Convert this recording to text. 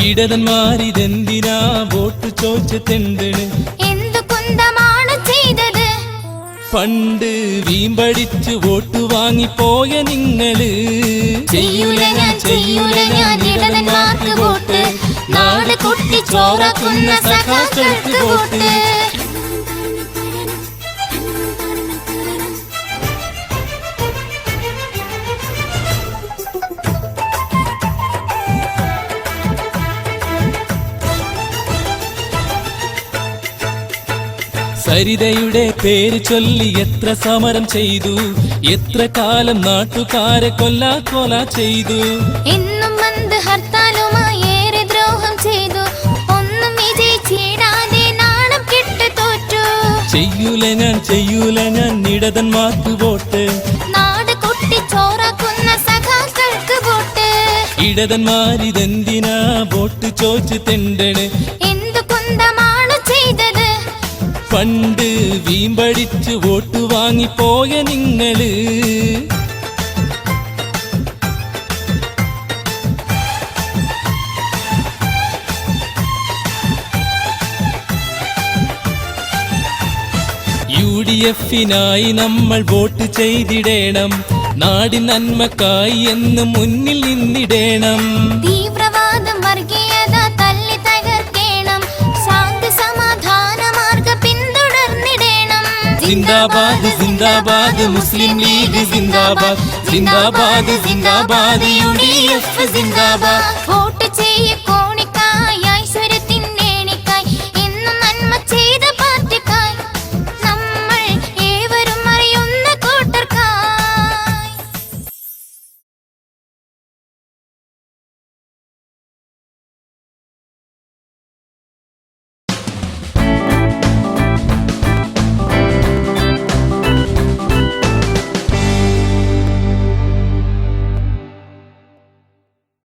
ഇടതന്മാരിതെന്തിനാ vote ചോദിച്ചെന്തണ്? എന്തു കുന്തമാണ് ചെയ്തത്? പണ്ട് വീമ്പടിച്ച് വോട്ട് വാങ്ങിപ്പോയ നിങ്ങള്. ചെയ്യൂല ഞാൻ ചെയ്യൂല ഞാൻ ഇടതന്മാർക്ക് വോട്ട്, നാട് കുട്ടി ചോറാക്കുന്ന സഖാക്കൾക്ക് വോട്ട്. സരിതയുടെ പേര് ചൊല്ലി എത്ര സമരം ചെയ്തു, എത്ര കാലം നാട്ടുകാരെ കൊല ചെയ്തു. എന്നും വന്ന് ഹർത്താലുമായി ഏറെ ദ്രോഹം ചെയ്തു, ഒന്നും വിജയിച്ചിടാതെ നാണം കെട്ട് തോറ്റു. ചെയ്യൂല ഞാൻ ഇടതന്മാർക്ക് വോട്ട്, നാട് കുട്ടി ചോറാക്കുന്ന സഖാക്കൾക്ക് വോട്ട്. ഇടതന്മാരിതെന്തിനാ വോട്ട് ചോദിച്ചെന്തണ്? എന്തു കുന്തമാണ് ചെയ്തത്? പണ്ട് വീമ്പടിച്ച് വോട്ട് വാങ്ങിപ്പോയ നിങ്ങള്. UDF-നായി നമ്മൾ വോട്ട് ചെയ്തിടണം, നാടിൻ നന്മക്കായി എന്ന് മുന്നിൽ നിന്നിടണം. തീവ്രവാദം വർഗീയത തല്ലി തകർക്കണം, ശാന്തി സമാധാന മാർഗം പിന്തുടർന്നിടണം. സിന്ദാബാദ് സിന്ദാബാദ് മുസ്ലിം ലീഗ് സിന്ദാബാദ്, സിന്ദാബാദ് സിന്ദാബാദ് UDF സിന്ദാബാദ്. വോട്ട് ചെയ്യ